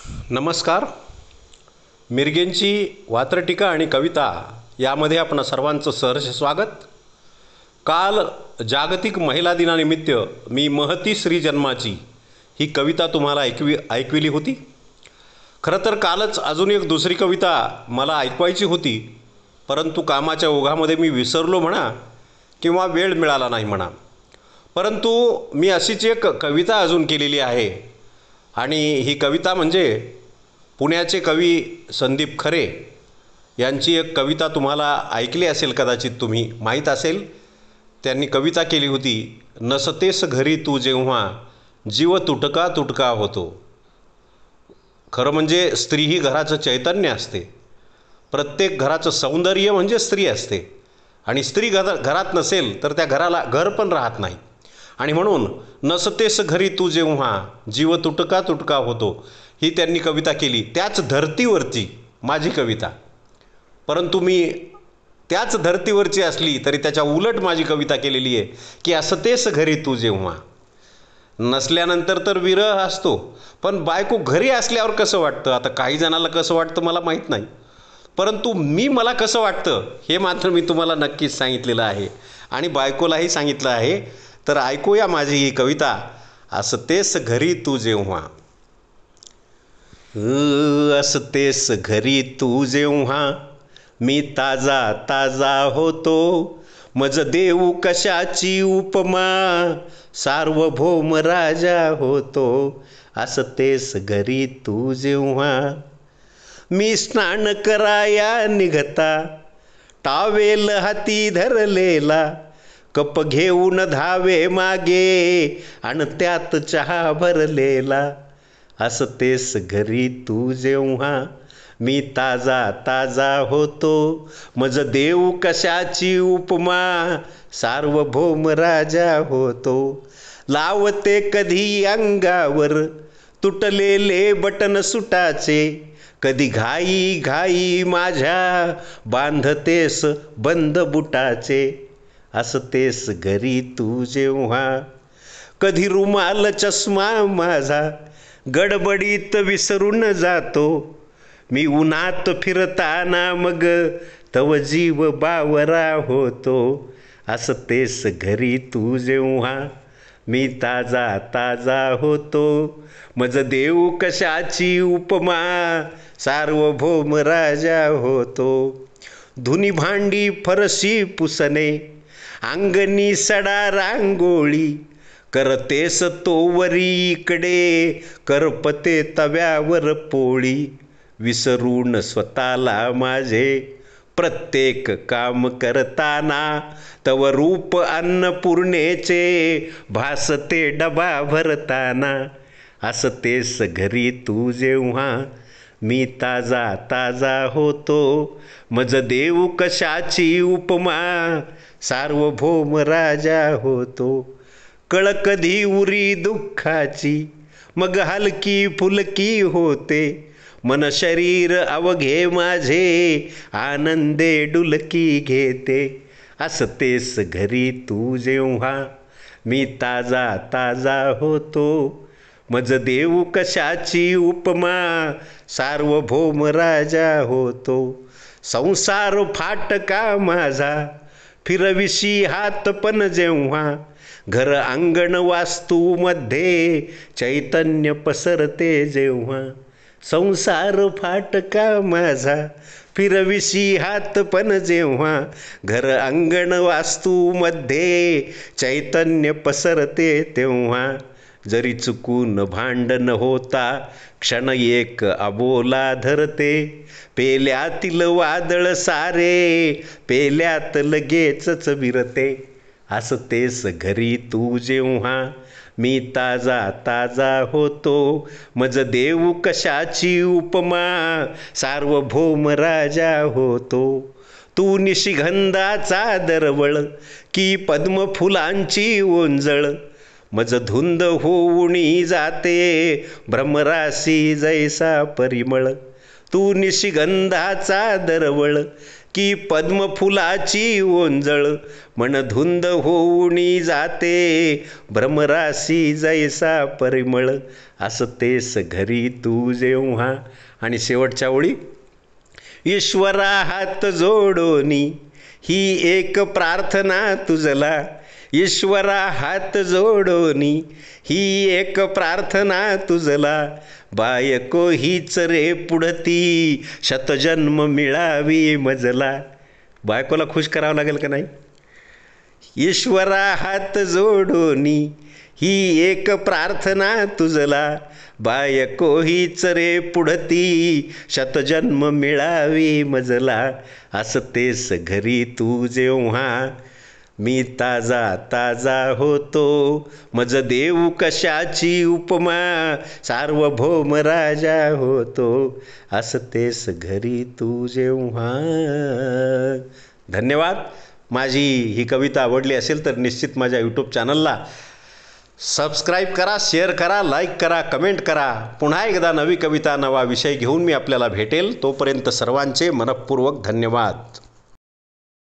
नमस्कार. मिरगेंची वात्रटिका आणि कविता यामध्ये आपण सर्वांचं सहर्ष स्वागत. काल जागतिक महिला दिनानिमित्त मी महती श्री जन्माची ही कविता तुम्हाला ऐकविली होती. खरं तर कालच अजून एक दुसरी कविता मला ऐकवायची होती, परंतु कामाच्या ओघामध्ये मी विसरलो म्हणा किंवा वेळ मिळाला नाही म्हणा. परंतु मी अशीच एक कविता अजून केलेली आहे आणि ही कविता म्हणजे पुण्याचे कवी संदीप खरे यांची एक कविता तुम्हाला ऐकली असेल, कदाचित तुम्ही माहीत असेल. त्यांनी कविता केली होती, नसतेस घरी तू जेव्हा जीव तुटका तुटका होतो. खरं म्हणजे स्त्री ही घराचं चैतन्य असते. प्रत्येक घराचं सौंदर्य म्हणजे स्त्री असते आणि स्त्री घरात नसेल तर त्या घराला घर पण राहत नाही. आणि म्हणून नसतेस घरी तू जेव्हा जीव तुटका तुटका होतो ही त्यांनी कविता केली. त्याच धर्तीवरची माझी कविता, परंतु मी त्याच धर्तीवरची असली तरी त्याच्या उलट माझी कविता केलेली आहे की असतेस घरी तू जेव्हा. नसल्यानंतर तर विरह असतो, पण बायको घरी असल्यावर कसं वाटतं. आता काही जणाला कसं वाटतं मला माहीत नाही, परंतु मला कसं वाटतं हे मात्र मी तुम्हाला नक्कीच सांगितलेलं आहे आणि बायकोलाही सांगितलं आहे. तर ऐकूया माझी ही कविता, असतेस घरी तू जेव्हा. असतेस घरी तू जेव्हा मी ताजा ताजा होतो. मज देऊ कशाची उपमा, सार्वभौम राजा होतो. असतेस घरी तू जेव्हा मी स्नान कराया निघता, टावेल हाती धरलेला कप घेऊन धावे मागे आणि त्यात चहा भरलेला. असतेस घरी तू जेव्हा मी ताजा ताजा होतो. मज देऊ कशाची उपमा, सार्वभौम राजा होतो. लावते कधी अंगावर तुटलेले बटन सुटाचे, कधी घाई घाई माझ्या बांधतेस बंद बुटाचे. असतेस घरी तू जेव्हा कधी रुमाल चष्मा माझा गडबडीत विसरून जातो. मी उन्हात फिरताना मग तव जीव बावरा होतो. असतेस घरी तू जेव्हा मी ताजा ताजा होतो. मज देऊ कशाची उपमा, सार्वभौम राजा होतो. धुनी भांडी फरशी पुसणे, अंगणी सडा रांगोळी, करतेस तोवरी इकडे करपते तव्यावर पोळी. विसरून स्वतःला माझे प्रत्येक काम करताना, तव रूप अन्नपूर्णेचे भासते डबा भरताना. असतेस घरी तू जेव्हा मी ताजा ताजा होतो. मज देऊ कशाची उपमा, सार्वभौम राजा होतो. कळ कधी उरी दुःखाची मग हलकी फुलकी होते. मन शरीर अवघे माझे आनंदे डुलकी घेते. असतेस घरी तू जेव्हा मी ताजा ताजा होतो. मज देऊ कशाची उपमा, सार्वभौम राजा होतो. संसार फाटका माझा फिरविशी हात पण जेव्हा, घर अंगण वास्तूमध्ये चैतन्य पसरते जेव्हा. संसार फाटका माझा फिरविशी हात पण जेव्हा, घर अंगण वास्तूमध्ये चैतन्य पसरते तेव्हा. जरी चुकून भांडण होता क्षण एक अबोला धरते, पेल्यातील वादळ सारे पेल्यात लगेचच विरते. असतेस घरी तू जेव्हा मी ताजा ताजा होतो. मज देऊ कशाची उपमा, सार्वभौम राजा होतो. तू निशिगंधाचा दरवळ की पद्मफुलांची ओंजळ, मज धुंद होऊनी जाते भ्रमरासी जैसा परिमळ. तू निशिगंधाचा दरवळ की पद्मफुलाची ओंजळ मन धुंद होऊनी जाते, भ्रमरासी जैसा परिमळ असतेस घरी तू जेव्हा. आणि शेवटच्या ओळी, ईश्वरा हात जोडोनी ही एक प्रार्थना तुझला, ईश्वरा हात जोडोनी ही एक प्रार्थना तुझला, बायको हीच रे पुढती शतजन्म मिळावी मजला. बायकोला खुश करावं लागेल का नाही? ईश्वरा हात जोडोनी ही एक प्रार्थना तुझला, बायको हीच रे पुढती शतजन्म मिळावी मजला, असतेस घरी तू जेव्हा मी ताजा ताजा होतो, मज देऊ कशाची उपमा सार्वभौम राजा होतो, असतेस घरी तू जेव्हा. धन्यवाद. माझी ही कविता आवडली असेल तर निश्चित माझ्या यूट्यूब चॅनलला सबस्क्राईब करा, शेअर करा, लाईक करा, कमेंट करा. पुन्हा एकदा नवी कविता, नवा विषय घेऊन मी आपल्याला भेटेल. तोपर्यंत सर्वांचे मनःपूर्वक धन्यवाद.